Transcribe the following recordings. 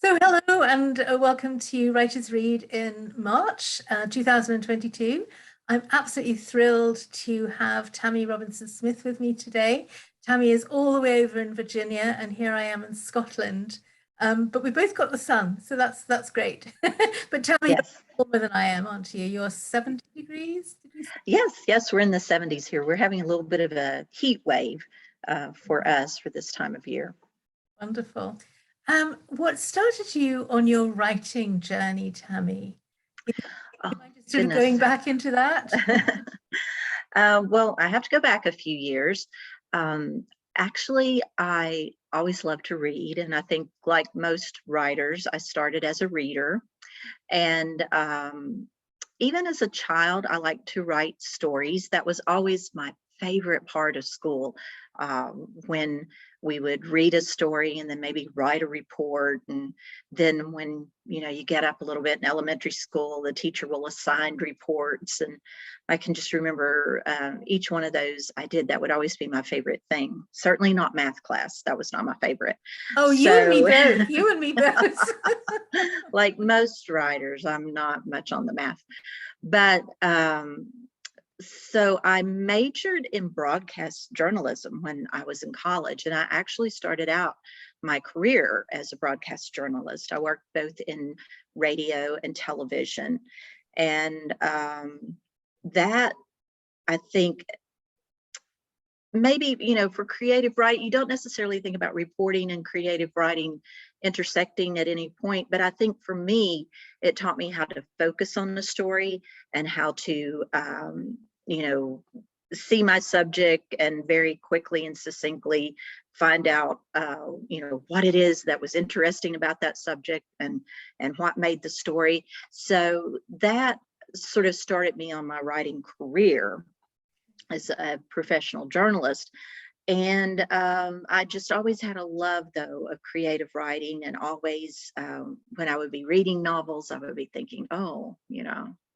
So hello and welcome to Writers Read in March 2022. I'm absolutely thrilled to have Tammy Robinson Smith with me today. Tammy is all the way over in Virginia and here I am in Scotland. But we both got the sun, so that's great. But Tammy, you're Yes. warmer than I am, aren't you? You're 70 degrees, did you say? Yes, we're in the 70s here. We're having a little bit of a heat wave for us for this time of year. Wonderful. What started you on your writing journey, Tammy? Oh, You mind just sort of going back into that? Well, I have to go back a few years. Actually, I always loved to read, and I think like most writers, I started as a reader. And even as a child, I liked to write stories. That was always my favorite part of school, when we would read a story and then maybe write a report. And then when you get up a little bit in elementary school, the teacher will assign reports. And I can just remember each one of those I did. That would always be my favorite thing. Certainly not math class. That was not my favorite. Oh, you and me both. You and me both. Like most writers, I'm not much on the math. But so I majored in broadcast journalism when I was in college, and I actually started out my career as a broadcast journalist. I worked both in radio and television, and that, I think, maybe, for creative writing, you don't necessarily think about reporting and creative writing intersecting at any point, but I think for me, it taught me how to focus on the story and how to, see my subject and very quickly and succinctly find out, what it is that was interesting about that subject and what made the story. So that sort of started me on my writing career as a professional journalist. And I just always had a love, though, of creative writing, and always, when I would be reading novels, I would be thinking, oh,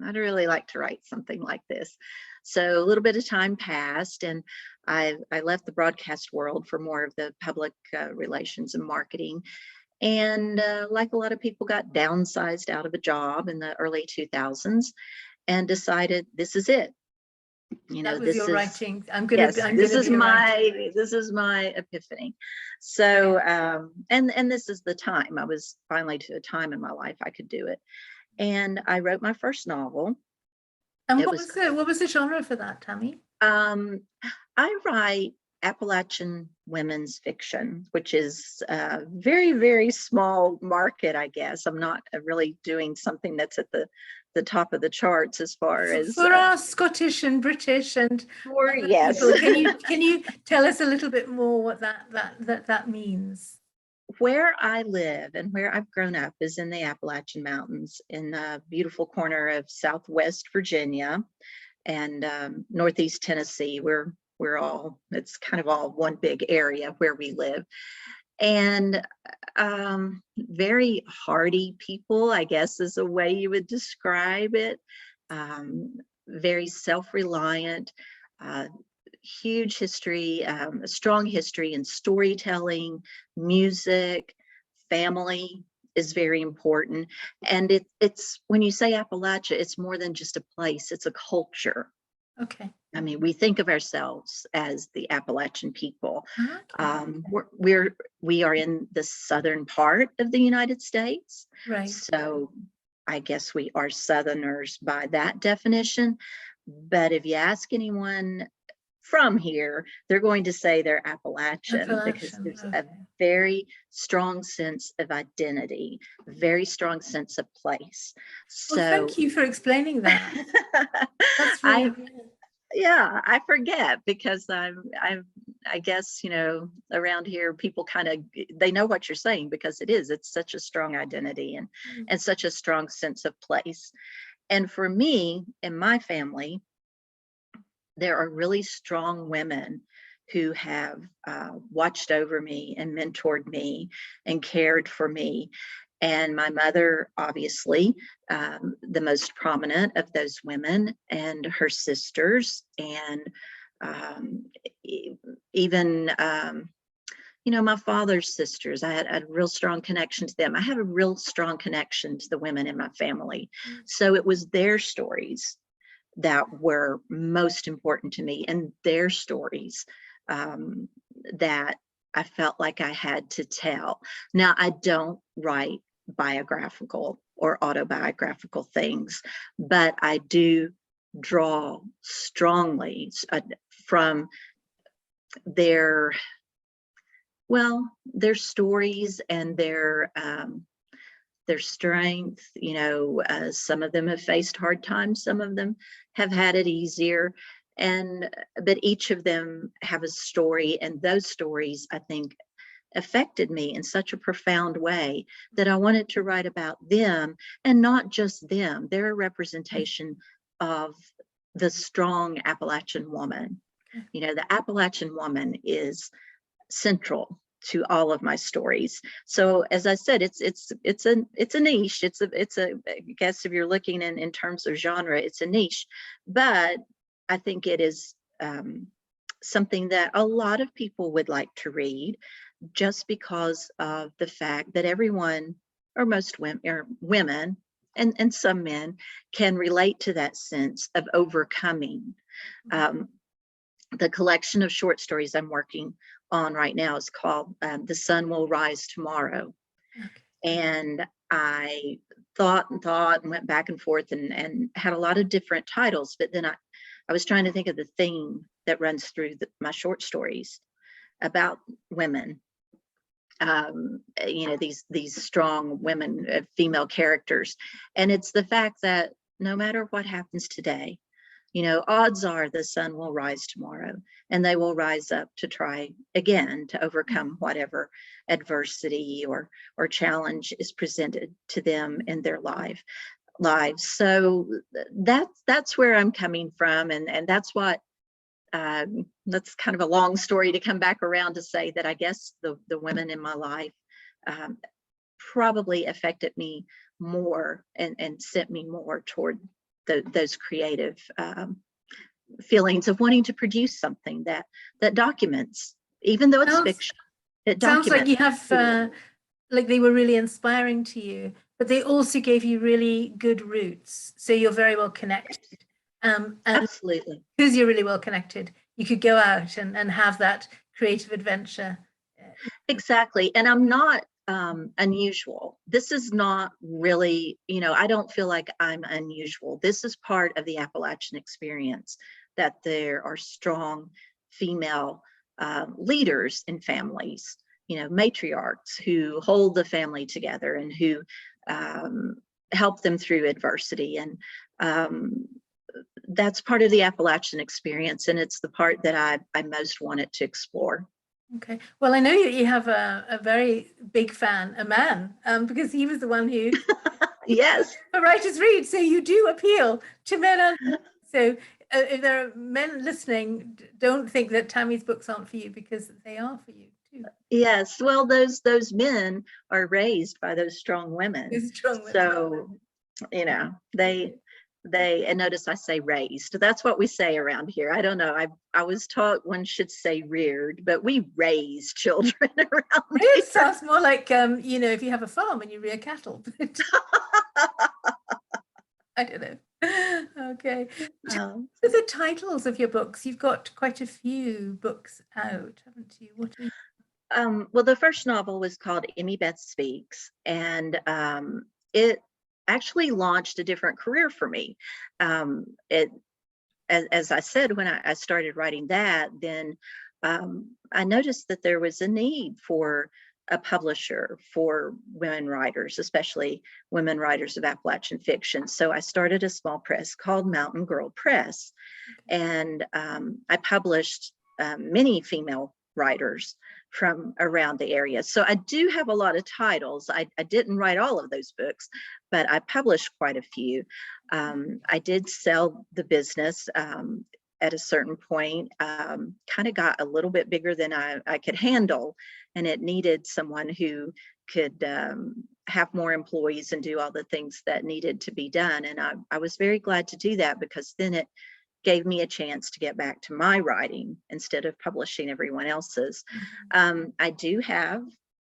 I'd really like to write something like this. So a little bit of time passed, and I left the broadcast world for more of the public relations and marketing. And like a lot of people, got downsized out of a job in the early 2000s and decided this is it. That was your writing. This is my epiphany. So and this is the time. I was finally to a time in my life I could do it. And I wrote my first novel. And what was the genre for that, Tammy? I write Appalachian women's fiction, which is a very, very small market, I guess. I'm not really doing something that's at the top of the charts as far as for our Scottish and British and yes. People. Can you tell us a little bit more what that means? Where I live and where I've grown up is in the Appalachian Mountains, in a beautiful corner of Southwest Virginia and Northeast Tennessee. It's kind of all one big area where we live. And very hardy people, I guess, is a way you would describe it. Very self-reliant, huge history, a strong history in storytelling, music, family is very important. And it's when you say Appalachia, it's more than just a place, it's a culture. Okay. I mean, we think of ourselves as the Appalachian people. Okay. We are in the southern part of the United States. Right. So I guess we are Southerners by that definition. But if you ask anyone from here, they're going to say they're Appalachian because there's a very strong sense of identity, a very strong sense of place. So thank you for explaining that. That's really yeah, I forget because I guess, around here, people they know what you're saying because it's such a strong identity and such a strong sense of place. And for me and my family, there are really strong women who have watched over me and mentored me and cared for me. And my mother, obviously, the most prominent of those women, and her sisters, and even my father's sisters, I had a real strong connection to them. I have a real strong connection to the women in my family. So it was their stories that were most important to me, and their stories that I felt like I had to tell. Now, I don't write biographical or autobiographical things, but I do draw strongly from their their stories and their strength. Some of them have faced hard times, some of them have had it easier, but each of them have a story, and those stories, I think, affected me in such a profound way that I wanted to write about them, and not just them. They're a representation of the strong Appalachian woman. The Appalachian woman is central to all of my stories. So as I said, it's a niche. I guess if you're looking in terms of genre, it's a niche, but I think it is something that a lot of people would like to read, just because of the fact that everyone, or most women and some men, can relate to that sense of overcoming. The collection of short stories I'm working on right now is called The Sun Will Rise Tomorrow. Okay. And I thought and went back and forth and had a lot of different titles, but then I was trying to think of the theme that runs through my short stories about women. These strong women, female characters. And it's the fact that no matter what happens today, odds are the sun will rise tomorrow, and they will rise up to try again to overcome whatever adversity or challenge is presented to them in their lives. So that's where I'm coming from, and that's what that's kind of a long story to come back around to say that I guess the women in my life probably affected me more and sent me more toward those creative feelings of wanting to produce something that documents, even though it's fiction. It documents. Sounds like you have like they were really inspiring to you, but they also gave you really good roots, so you're very well connected. And absolutely, because you're really well connected, you could go out and have that creative adventure. Exactly. And I'm not unusual. This is not really, I don't feel like I'm unusual. This is part of the Appalachian experience, that there are strong female leaders in families, matriarchs who hold the family together and who help them through adversity. And that's part of the Appalachian experience, and it's the part that I most wanted to explore. Okay. Well, I know you have a very big fan, a man, because he was the one who yes, for Writers Read. So you do appeal to men. And so if there are men listening, don't think that Tammy's books aren't for you, because they are for you too. Yes. Well, those men are raised by those strong women. So, they and notice I say raised. That's what we say around here. I don't know. I was taught one should say reared, but we raise children around here. It sounds more like if you have a farm and you rear cattle. I don't know. Okay. The titles of your books, you've got quite a few books out, haven't you? What are you? Well, the first novel was called Emmy Beth Speaks, and it actually launched a different career for me. As I said, when I started writing that, then I noticed that there was a need for a publisher for women writers, especially women writers of Appalachian fiction. So I started a small press called Mountain Girl Press, and I published many female writers from around the area. So I do have a lot of titles. I didn't write all of those books, but I published quite a few. I did sell the business at a certain point, kind of got a little bit bigger than I could handle, and it needed someone who could have more employees and do all the things that needed to be done. And I was very glad to do that, because then gave me a chance to get back to my writing instead of publishing everyone else's. I do have,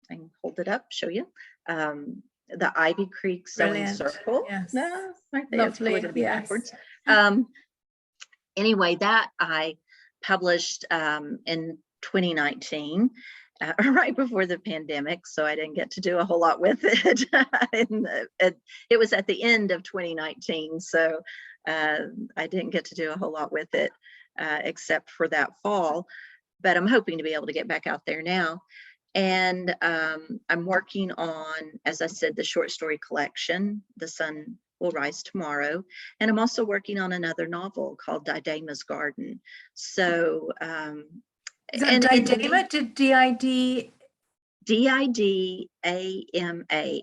I can hold it up, show you, the Ivy Creek Sewing Brilliant. Circle. Yes. No, aren't they Lovely. a little bit Yes. backwards? Anyway, that I published in 2019. Right before the pandemic, so I didn't get to do a whole lot with it. It was at the end of 2019, so I didn't get to do a whole lot with it except for that fall. But I'm hoping to be able to get back out there now. And I'm working on, as I said, the short story collection, The Sun Will Rise Tomorrow. And I'm also working on another novel called Didama's Garden. So is that Didama? D-I-D? D-I-D-A-M-A.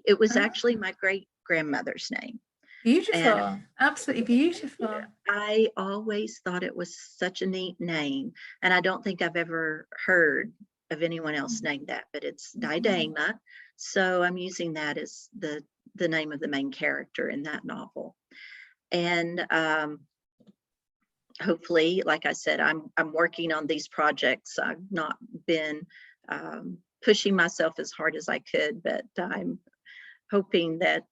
It was actually my great grandmother's name. Beautiful. Absolutely beautiful. I always thought it was such a neat name, and I don't think I've ever heard of anyone else named that, but it's Didama. So I'm using that as the name of the main character in that novel. And hopefully, like I said, I'm working on these projects. I've not been pushing myself as hard as I could, but I'm hoping that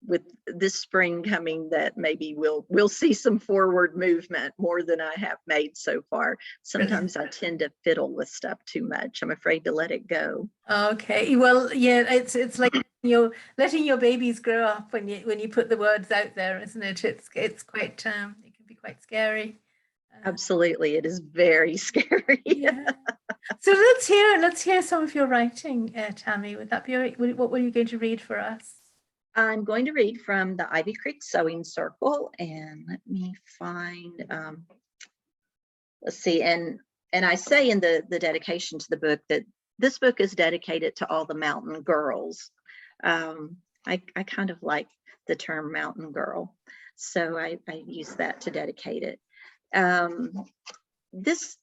with this spring coming, that maybe we'll see some forward movement more than I have made so far. Sometimes I tend to fiddle with stuff too much. I'm afraid to let it go. Okay, well, yeah, it's like you're letting your babies grow up when you put the words out there, isn't it? It's quite it can be quite scary. Absolutely, it is very scary. Yeah. So let's hear some of your writing, Tammy. Would that be all right? What were you going to read for us? I'm going to read from the Ivy Creek Sewing Circle, and let me find. Let's see, and I say in the dedication to the book that this book is dedicated to all the mountain girls. I kind of like the term mountain girl, so I use that to dedicate it. This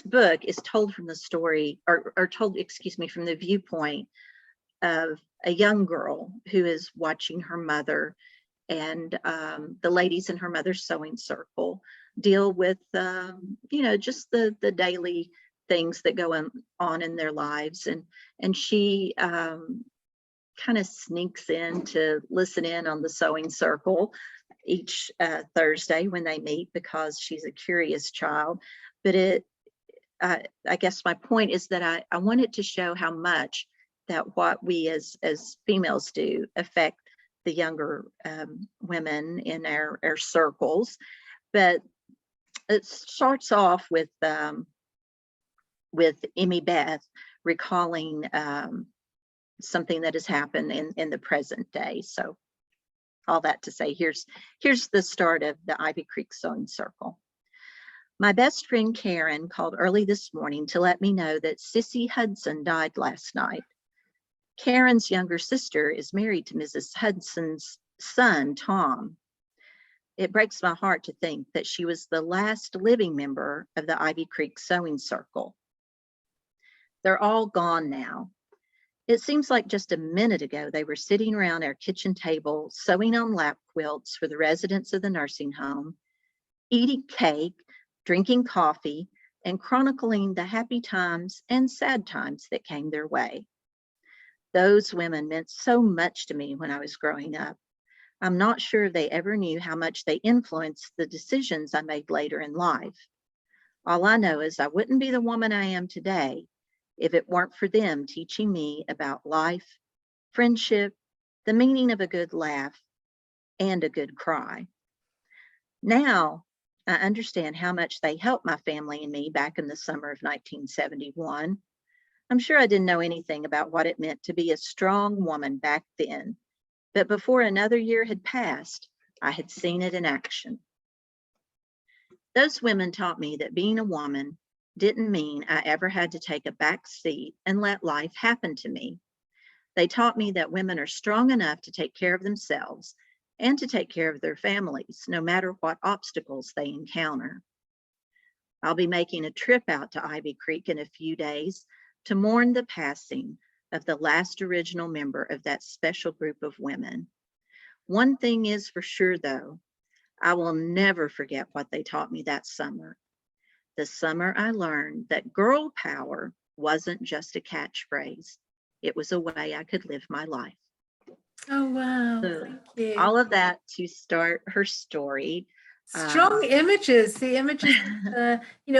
book is told from the story, or told, excuse me, from the viewpoint of a young girl who is watching her mother and the ladies in her mother's sewing circle deal with, just the daily things that go on in their lives. And she kind of sneaks in to listen in on the sewing circle each Thursday when they meet, because she's a curious child. But I guess my point is that I wanted to show how much that what we as females do affect the younger women in our circles. But it starts off with Emmy Beth recalling something that has happened in the present day. So all that to say, here's the start of the Ivy Creek Sewing Circle. My best friend Karen called early this morning to let me know that Sissy Hudson died last night. Karen's younger sister is married to Mrs. Hudson's son, Tom. It breaks my heart to think that she was the last living member of the Ivy Creek Sewing Circle. They're all gone now. It seems like just a minute ago they were sitting around our kitchen table sewing on lap quilts for the residents of the nursing home, eating cake, drinking coffee, and chronicling the happy times and sad times that came their way. Those women meant so much to me when I was growing up. I'm not sure they ever knew how much they influenced the decisions I made later in life. All I know is I wouldn't be the woman I am today if it weren't for them teaching me about life, friendship, the meaning of a good laugh, and a good cry. Now, I understand how much they helped my family and me back in the summer of 1971. I'm sure I didn't know anything about what it meant to be a strong woman back then, but before another year had passed, I had seen it in action. Those women taught me that being a woman didn't mean I ever had to take a back seat and let life happen to me. They taught me that women are strong enough to take care of themselves and to take care of their families, no matter what obstacles they encounter. I'll be making a trip out to Ivy Creek in a few days to mourn the passing of the last original member of that special group of women. One thing is for sure, though, I will never forget what they taught me that summer. The summer I learned that girl power wasn't just a catchphrase. It was a way I could live my life. Oh, wow. So Thank you. all of that to start her story. Strong images, the images,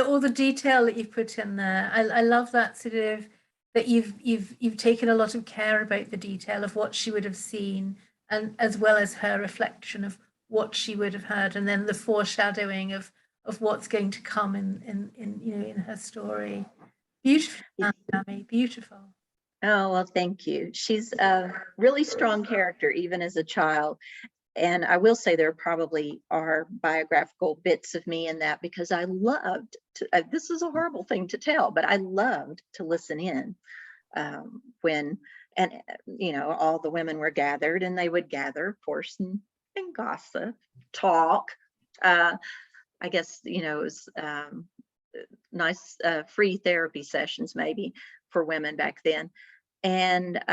all the detail that you've put in there. I love that sort of, that you've taken a lot of care about the detail of what she would have seen, and as well as her reflection of what she would have heard, and then the foreshadowing of what's going to come in her story. Beautiful, Tammy, beautiful. Oh, well, thank you. She's a really strong character, even as a child. And I will say there probably are biographical bits of me in that, because I loved to, this is a horrible thing to tell, but I loved to listen in when, and all the women were gathered, and they would gather, of course, and gossip, talk. I guess, it was nice free therapy sessions maybe for women back then. And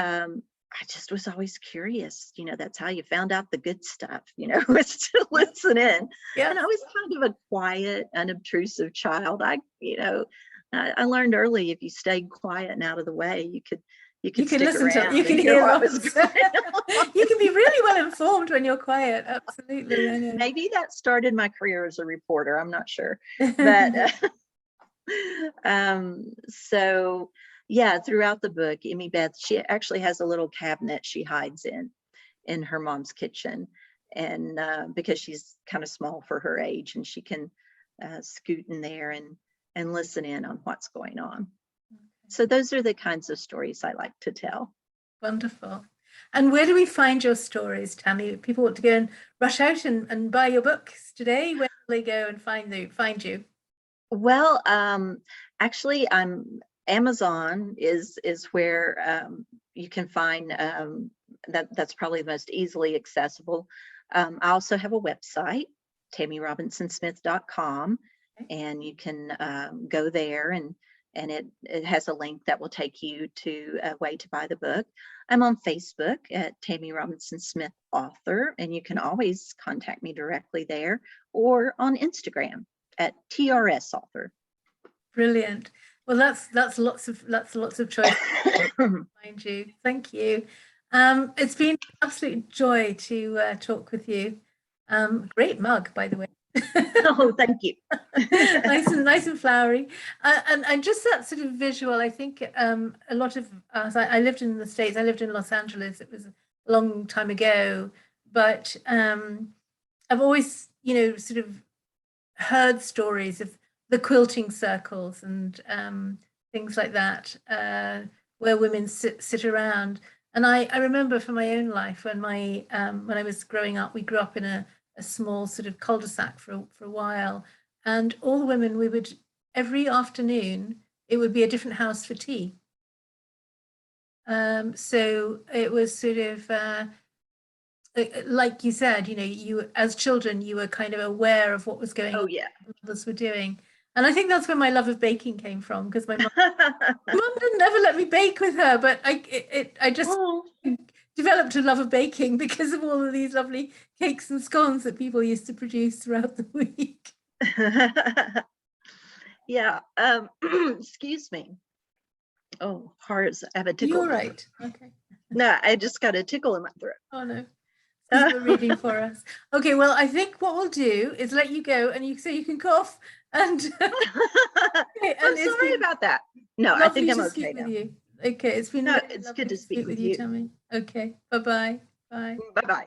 I just was always curious, that's how you found out the good stuff, was to listen in. Yeah. And I was kind of a quiet, unobtrusive child. I learned early, if you stayed quiet and out of the way, you could stick listen around to, you can hear hear what lots. was going on. You can be really well informed when you're quiet. Absolutely. I know. Maybe that started my career as a reporter. I'm not sure, but so yeah, throughout the book, Emmy Beth, she actually has a little cabinet she hides in her mom's kitchen, and because she's kind of small for her age, and she can scoot in there and listen in on what's going on. So those are the kinds of stories I like to tell. Wonderful. And where do we find your stories, Tammy? People want to go and rush out and buy your books today. Where will they go and find you? Well, actually, Amazon is where you can find that's probably the most easily accessible. I also have a website, tammyrobinsonsmith.com, and you can go there, and it has a link that will take you to a way to buy the book. I'm on Facebook at Tammy Robinson Smith Author, and you can always contact me directly there, or on Instagram at TRS Author. Brilliant. Well, that's lots of choice. Find you. Thank you. It's been an absolute joy to talk with you. Great mug, by the way. Oh, thank you. nice and flowery, and just that sort of visual. I think a lot of us. I lived in the States. I lived in Los Angeles. It was a long time ago, but I've always, sort of heard stories of the quilting circles and things like that, where women sit around. And I remember from my own life when I was growing up, we grew up in a small sort of cul-de-sac for a while, and all the women, we would, every afternoon, it would be a different house for tea. So it was sort of like you said, you as children, you were kind of aware of what was going on, yeah, what others were doing. And I think that's where my love of baking came from, because my mom didn't ever let me bake with her, but I just developed a love of baking because of all of these lovely cakes and scones that people used to produce throughout the week. Yeah. Excuse me. Oh, hearts. I have a tickle. You're right. Okay. No, I just got a tickle in my throat. Oh no. You're reading for us. Okay, well, I think what we'll do is let you go, and you can cough. And I'm sorry about that. No, I think I'm okay now. You. Okay, it's been it's good to speak with you, Tammy. Okay, bye-bye. Bye. Bye-bye.